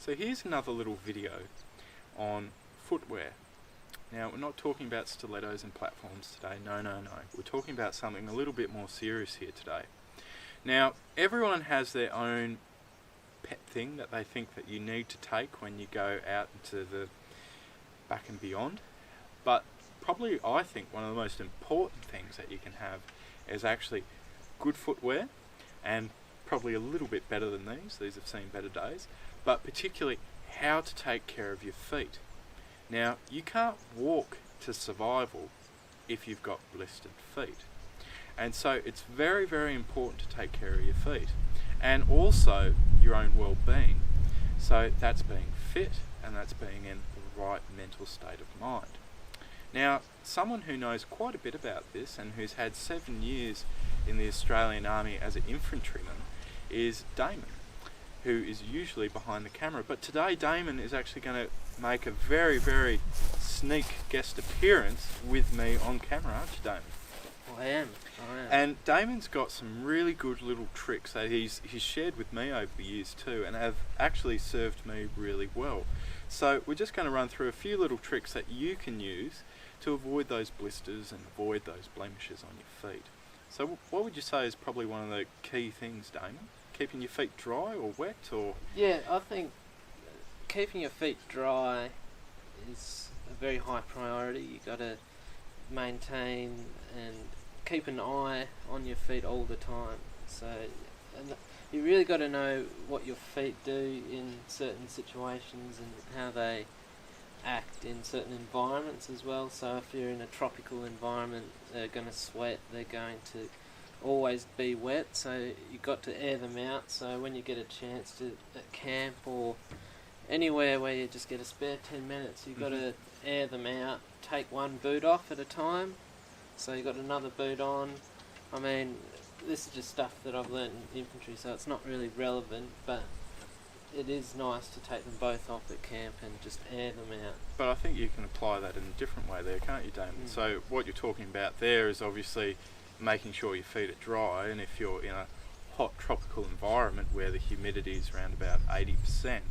So here's another little video on footwear. Now, we're not talking about stilettos and platforms today, no. We're talking about something a little bit more serious here today. Now, everyone has their own pet thing that they think that you need to take when you go out into the back and beyond. But probably I think one of the most important things that you can have is actually good footwear, and probably a little bit better than these. These have seen better days. But particularly how to take care of your feet. Now, you can't walk to survival if you've got blistered feet. And so it's very, very important to take care of your feet. And also your own well-being. So that's being fit, and that's being in the right mental state of mind. Now, someone who knows quite a bit about this and who's had 7 years in the Australian Army as an infantryman is Damon, who is usually behind the camera. But today Damon is actually going to make a very, very sneak guest appearance with me on camera, aren't you, Damon? I am. And Damon's got some really good little tricks that he's shared with me over the years too, and have actually served me really well. So we're just going to run through a few little tricks that you can use to avoid those blisters and avoid those blemishes on your feet. So what would you say is probably one of the key things, Damon? Keeping your feet dry or wet, or? Yeah, I think keeping your feet dry is a very high priority. You got to maintain and keep an eye on your feet all the time. So, and you really got to know what your feet do in certain situations and how they act in certain environments as well. So if you're in a tropical environment, they're going to sweat, they're going to always be wet, so you've got to air them out. So when you get a chance to at camp or anywhere where you just get a spare 10 minutes, you've got to air them out, take one boot off at a time, so you've got another boot on. I mean, this is just stuff that I've learnt in infantry, so it's not really relevant, but it is nice to take them both off at camp and just air them out. But I think you can apply that in a different way there, can't you, Damon? So what you're talking about there is obviously making sure your feet are dry, and if you're in a hot tropical environment where the humidity is around about 80%,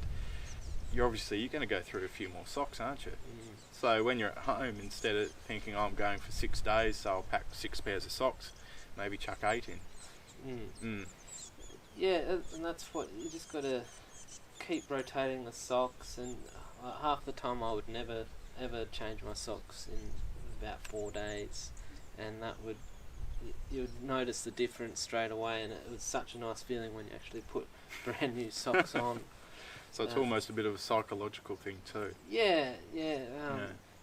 you're going to go through a few more socks, aren't you? So when you're at home, instead of thinking, oh, I'm going for 6 days, so I'll pack 6 pairs of socks, maybe chuck 8 in. Yeah, and that's what you just got to keep rotating the socks, and half the time I would never ever change my socks in about 4 days, and that would, you would notice the difference straight away, and it was such a nice feeling when you actually put brand new socks on. So it's almost a bit of a psychological thing too. Yeah.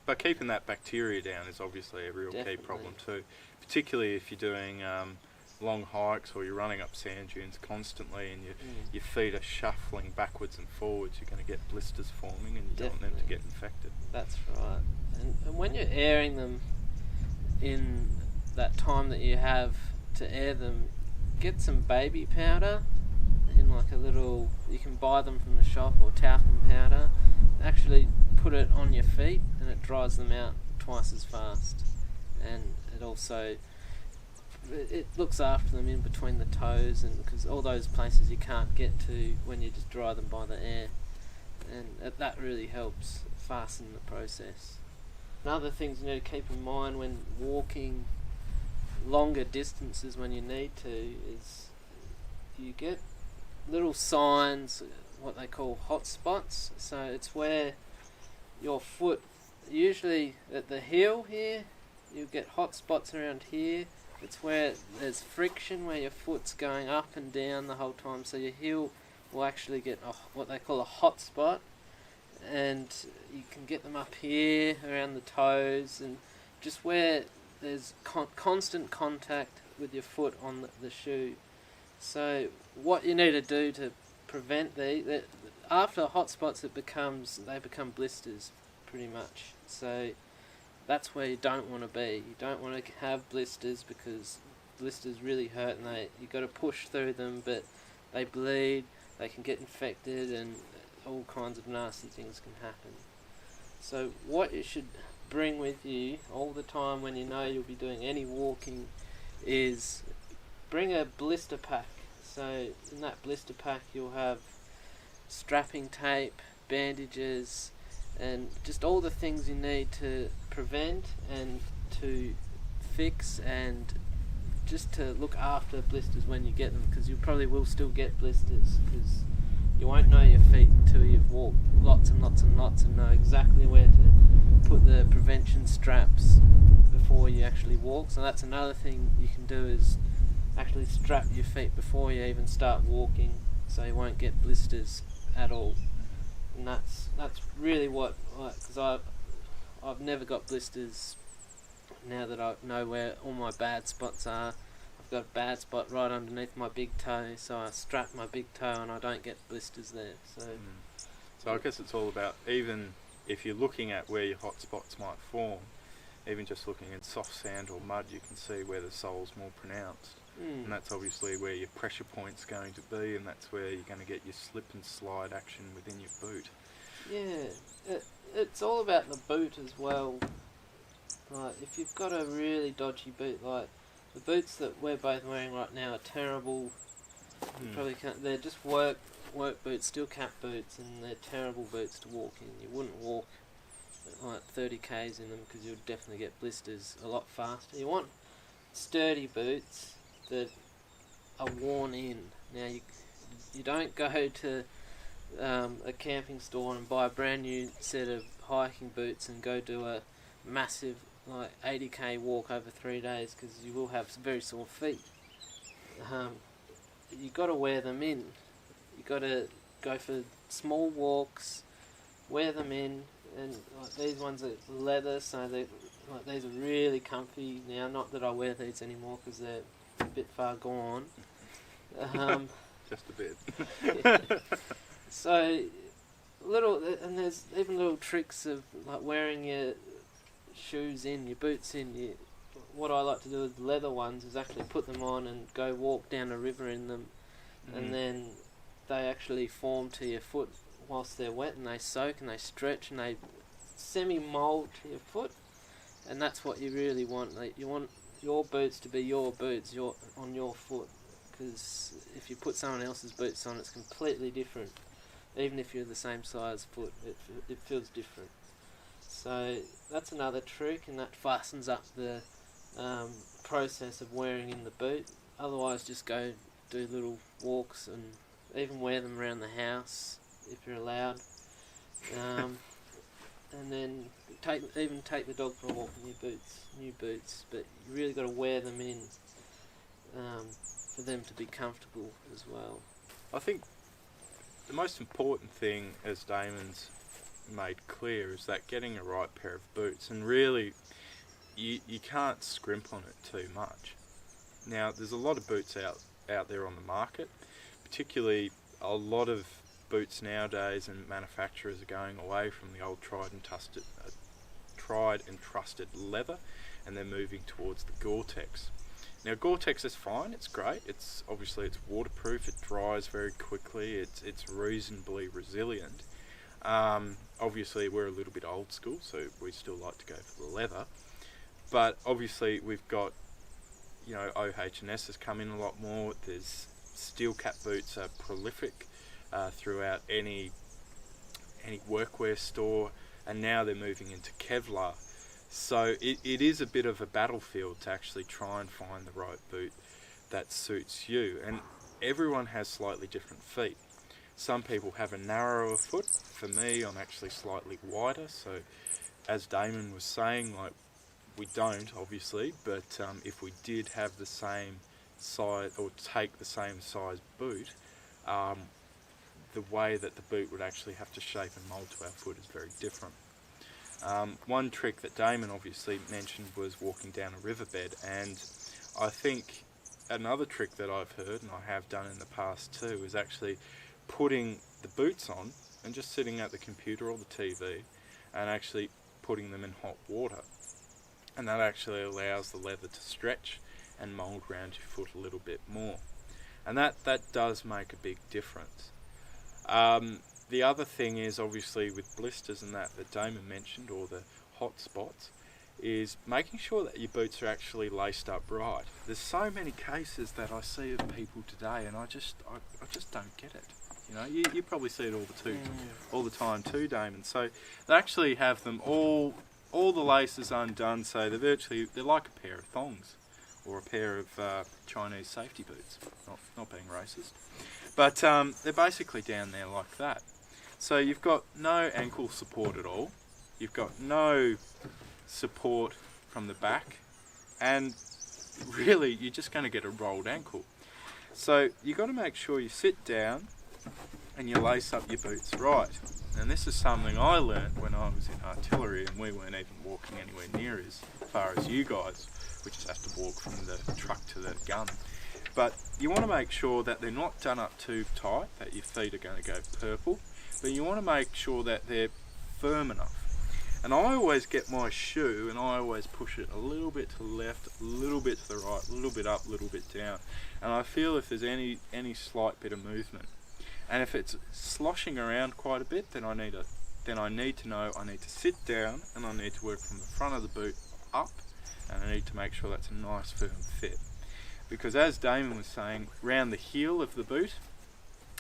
But keeping that bacteria down is obviously a real key problem too, particularly if you're doing long hikes or you're running up sand dunes constantly and your feet are shuffling backwards and forwards. You're going to get blisters forming, and you don't want them to get infected. That's right. And when you're airing them in that time that you have to air them, get some baby powder in like a little, you can buy them from the shop, or talcum powder. Actually put it on your feet and it dries them out twice as fast, and it looks after them in between the toes, and because all those places you can't get to when you just dry them by the air, and that really helps fasten the process. Another things you need to keep in mind when walking longer distances when you need to is you get little signs, what they call hot spots. So it's where your foot, usually at the heel here, you get hot spots around here. It's where there's friction, where your foot's going up and down the whole time, so your heel will actually get what they call a hot spot, and you can get them up here around the toes, and just where there's constant contact with your foot on the shoe. So what you need to do to prevent after hot spots they become blisters pretty much. So that's where you don't want to be. You don't want to have blisters, because blisters really hurt, and you got to push through them, but they bleed, they can get infected, and all kinds of nasty things can happen. So what you should bring with you all the time when you know you'll be doing any walking is bring a blister pack. So in that blister pack you'll have strapping tape, bandages, and just all the things you need to prevent and to fix and just to look after blisters when you get them, because you probably will still get blisters because you won't know your feet until you've walked lots and lots and lots and know exactly where to put the prevention straps before you actually walk. So that's another thing you can do, is actually strap your feet before you even start walking, so you won't get blisters at all. And that's really what, because I've never got blisters now that I know where all my bad spots are. I've got a bad spot right underneath my big toe, so I strap my big toe and I don't get blisters there. So I guess it's all about, even if you're looking at where your hot spots might form, even just looking in soft sand or mud, you can see where the sole's more pronounced. And that's obviously where your pressure point's going to be, and that's where you're going to get your slip and slide action within your boot. Yeah, it's all about the boot as well. Like, if you've got a really dodgy boot, like the boots that we're both wearing right now are terrible. You probably can't. They're just work boots, steel cap boots, and they're terrible boots to walk in. You wouldn't walk like 30 k's in them because you'll definitely get blisters a lot faster. You want sturdy boots that are worn in. Now you don't go to a camping store and buy a brand new set of hiking boots and go do a massive like 80k walk over 3 days, because you will have very sore feet. You got to wear them in. You got to go for small walks, wear them in, and like these ones are leather, so they like these are really comfy now. Not that I wear these anymore because they're a bit far gone. Just a bit. Yeah. So and there's even little tricks of like wearing your shoes in, your boots in. What I like to do with leather ones is actually put them on and go walk down a river in them, and then they actually form to your foot whilst they're wet, and they soak and they stretch and they semi-mould to your foot, and that's what you really want. Like, you want your boots to be your boots, on your foot, because if you put someone else's boots on, it's completely different. Even if you're the same size foot, it feels different. So that's another trick, and that fastens up the process of wearing in the boot. Otherwise, just go do little walks and even wear them around the house if you're allowed. And then take the dog for a walk in your new boots, but you really got to wear them in for them to be comfortable as well. I think the most important thing, as Damon's made clear, is that getting a right pair of boots, and really you can't scrimp on it too much. Now, there's a lot of boots out there on the market, particularly a lot of boots nowadays, and manufacturers are going away from the old tried and trusted leather, and they're moving towards the Gore-Tex. Now, Gore-Tex is fine, it's great, it's waterproof, it dries very quickly, it's reasonably resilient. Obviously we're a little bit old school, so we still like to go for the leather, but obviously we've got, OH&S has come in a lot more. There's steel cap boots are prolific throughout any workwear store, and now they're moving into Kevlar. So it is a bit of a battlefield to actually try and find the right boot that suits you, and everyone has slightly different feet. Some people have a narrower foot. For me, I'm actually slightly wider, so as Damon was saying, like, we don't obviously, but if we did have the same size or take the same size boot, the way that the boot would actually have to shape and mould to our foot is very different. One trick that Damon obviously mentioned was walking down a riverbed, and I think another trick that I've heard, and I have done in the past too, is actually putting the boots on and just sitting at the computer or the TV and actually putting them in hot water, and that actually allows the leather to stretch and mould around your foot a little bit more, and that does make a big difference. The other thing is, obviously, with blisters and that Damon mentioned, or the hot spots, is making sure that your boots are actually laced up right. There's so many cases that I see of people today, and I just don't get it. You know, you probably see it all the time too, Damon. So they actually have them all the laces undone, so they're like a pair of thongs or a pair of Chinese safety boots. Not being racist, but they're basically down there like that. So you've got no ankle support at all. You've got no support from the back, and really you're just going to get a rolled ankle. So you've got to make sure you sit down and you lace up your boots right. And this is something I learnt when I was in artillery, and we weren't even walking anywhere near as far as you guys. We just have to walk from the truck to the gun. But you want to make sure that they're not done up too tight, that your feet are going to go purple, but you want to make sure that they're firm enough. And I always get my shoe and I always push it a little bit to the left, a little bit to the right, a little bit up, a little bit down. And I feel if there's any slight bit of movement. And if it's sloshing around quite a bit, then I need to know I need to sit down and I need to work from the front of the boot up, and I need to make sure that's a nice firm fit. Because as Damon was saying, round the heel of the boot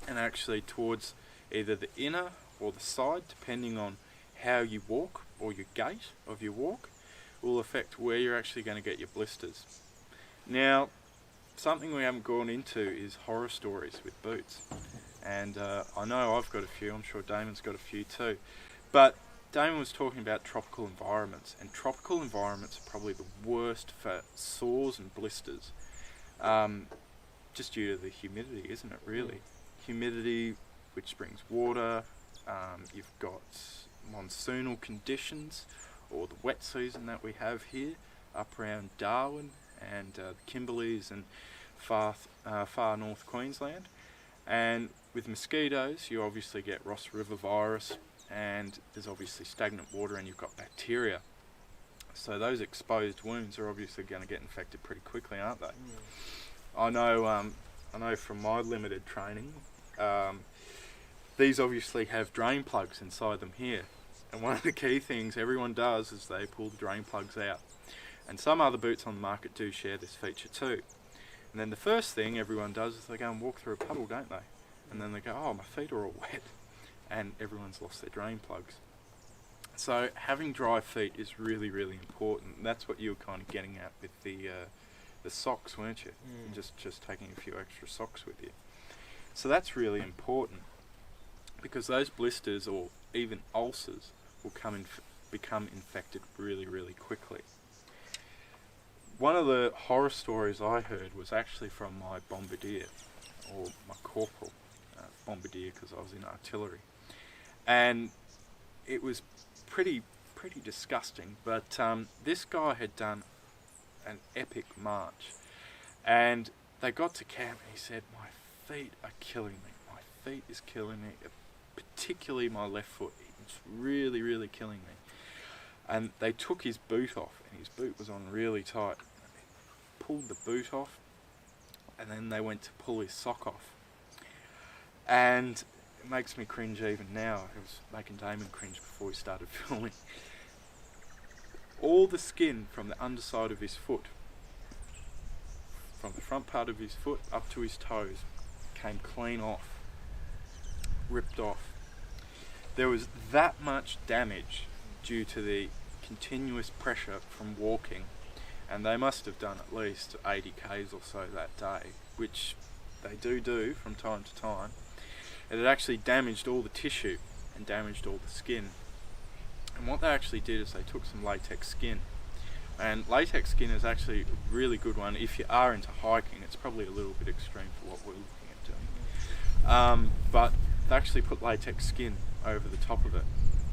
and actually towards either the inner or the side, depending on how you walk or your gait of your walk, will affect where you're actually going to get your blisters. Now, something we haven't gone into is horror stories with boots. And I know I've got a few, I'm sure Damon's got a few too. But Damon was talking about tropical environments, and tropical environments are probably the worst for sores and blisters. Just due to the humidity, isn't it really? Humidity, which brings water, you've got monsoonal conditions, or the wet season that we have here, up around Darwin and the Kimberleys and far north Queensland. And with mosquitoes, you obviously get Ross River virus, and there's obviously stagnant water and you've got bacteria. So those exposed wounds are obviously going to get infected pretty quickly, aren't they? I know from my limited training, these obviously have drain plugs inside them here. And one of the key things everyone does is they pull the drain plugs out. And some other boots on the market do share this feature too. And then the first thing everyone does is they go and walk through a puddle, don't they? And then they go, oh, my feet are all wet. And everyone's lost their drain plugs. So having dry feet is really, really important. And that's what you were kind of getting at with the socks, weren't you? And just taking a few extra socks with you. So that's really important, because those blisters or even ulcers will become infected really, really quickly. One of the horror stories I heard was actually from my bombardier, or my corporal, bombardier, because I was in artillery. And it was pretty disgusting, but this guy had done an epic march, and they got to camp and he said, my feet are killing me, my feet is killing me, particularly my left foot, it's really, really killing me. And they took his boot off, and his boot was on really tight. They pulled the boot off, and then they went to pull his sock off. And it makes me cringe even now. It was making Damon cringe before we started filming. All the skin from the underside of his foot, from the front part of his foot up to his toes, came clean off, ripped off. There was that much damage due to the continuous pressure from walking, and they must have done at least 80 k's or so that day, which they do from time to time. It had actually damaged all the tissue and damaged all the skin. And what they actually did is they took some latex skin, and latex skin is actually a really good one if you are into hiking. It's probably a little bit extreme for what we're looking at doing, but they actually put latex skin over the top of it,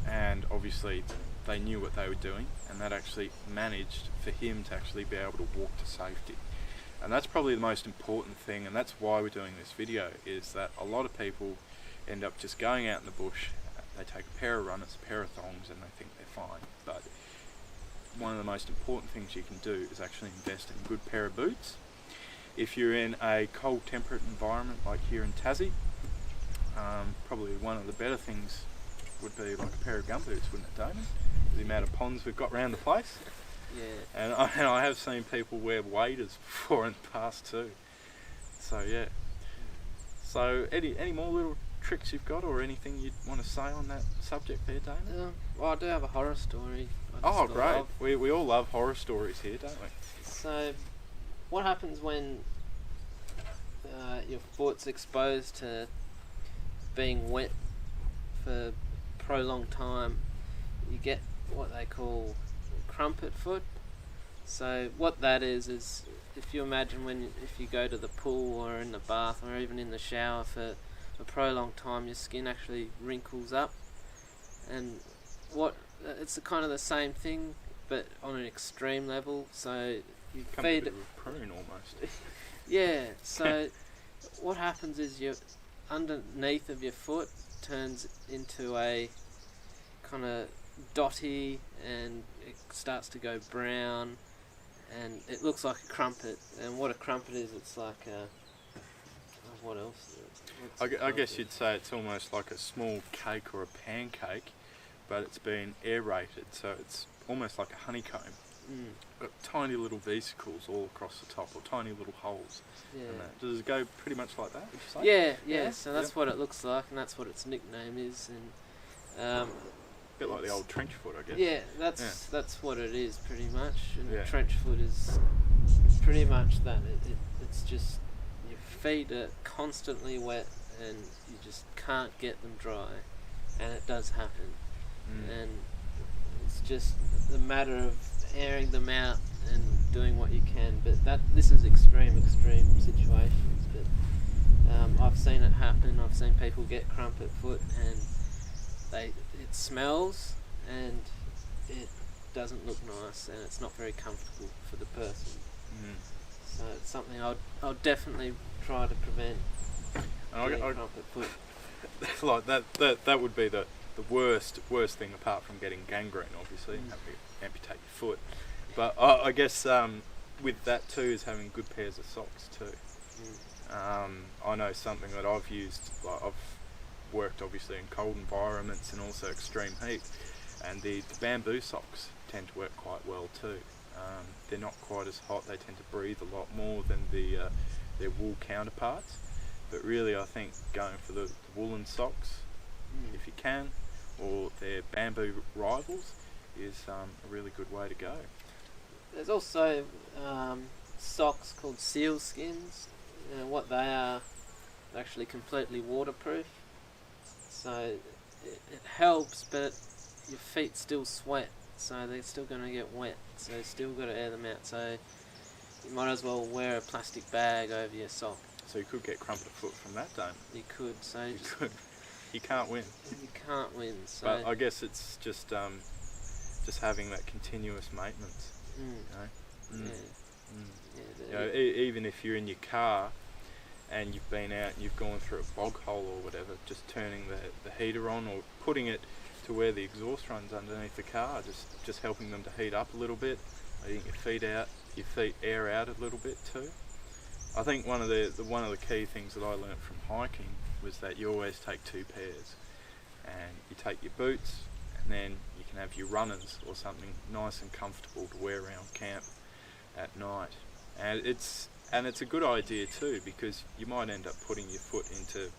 and obviously they knew what they were doing, and that actually managed for him to actually be able to walk to safety. And that's probably the most important thing, and that's why we're doing this video, is that a lot of people end up just going out in the bush, they take a pair of runners, a pair of thongs, and they think they're fine. But one of the most important things you can do is actually invest in a good pair of boots. If you're in a cold temperate environment like here in Tassie, probably one of the better things would be like a pair of gum boots, wouldn't it, Damon? The amount of ponds we've got around the place. Yeah. And I have seen people wear waders before in the past too. So yeah. So any more little tricks you've got, or anything you'd want to say on that subject there, Damon? Well, I do have a horror story. Oh, great. We all love horror stories here, don't we? So, what happens when your foot's exposed to being wet for a prolonged time? You get what they call crumpet foot. So what that is if you imagine if you go to the pool or in the bath or even in the shower for a prolonged time, your skin actually wrinkles up, and it's kind of the same thing but on an extreme level. So you Come feed a bit of a prune almost. yeah. So what happens is your underneath of your foot turns into a kind of dotty, and it starts to go brown, and it looks like a crumpet. And what a crumpet is, it's like what else? I guess you'd say it's almost like a small cake or a pancake, but it's been aerated, so it's almost like a honeycomb. Got tiny little vesicles all across the top, or tiny little holes. Yeah. And does it go pretty much like that, would you say? Yeah. So that's what it looks like, and that's what its nickname is. And a bit like the old trench foot, I guess. Yeah, that's what it is pretty much. And trench foot is pretty much that. It's just your feet are constantly wet, and you just can't get them dry, and it does happen. And it's just a matter of airing them out and doing what you can. But this is extreme situations. But I've seen it happen. I've seen people get crumpet foot, and it smells, and it doesn't look nice, and it's not very comfortable for the person. So it's something I'll definitely try to prevent. Crumpet foot. Like that would be the worst thing, apart from getting gangrene, obviously, and having to amputate your foot. But I guess with that too is having good pairs of socks too. I know something that I've used. Like I've worked obviously in cold environments and also extreme heat, and the bamboo socks tend to work quite well too. They're not quite as hot. They tend to breathe a lot more than their wool counterparts. But really, I think going for the woolen socks, if you can, or their bamboo rivals, is a really good way to go. There's also socks called seal skins. What they are, they're actually completely waterproof. So it helps, but your feet still sweat, so they're still going to get wet. So you still got to air them out. So you might as well wear a plastic bag over your sock. So you could get crumpet foot from that, don't you? You could. So you could. You can't win. You can't win. So but I guess it's just having that continuous maintenance. Even if you're in your car and you've been out and you've gone through a bog hole or whatever, just turning the heater on or putting it to where the exhaust runs underneath the car, just helping them to heat up a little bit, letting your feet air out a little bit too. I think one of the key things that I learnt from hiking was that you always take two pairs, and you take your boots, and then you can have your runners or something nice and comfortable to wear around camp at night. And it's a good idea too, because you might end up putting your foot into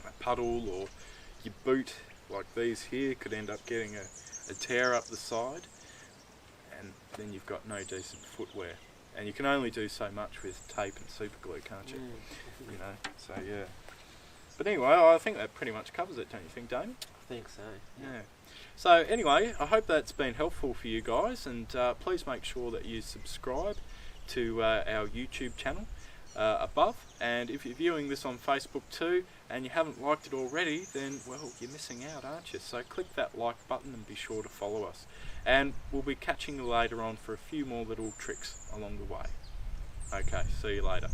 a puddle, or your boot like these here could end up getting a tear up the side, and then you've got no decent footwear. And you can only do so much with tape and super glue, can't you? You know, so yeah. But anyway, I think that pretty much covers it, don't you think, Damon? I think so. Yeah. So anyway, I hope that's been helpful for you guys, and please make sure that you subscribe to our YouTube channel above. And if you're viewing this on Facebook too, and you haven't liked it already, then, well, you're missing out, aren't you? So click that like button and be sure to follow us. And we'll be catching you later on for a few more little tricks along the way. Okay, see you later.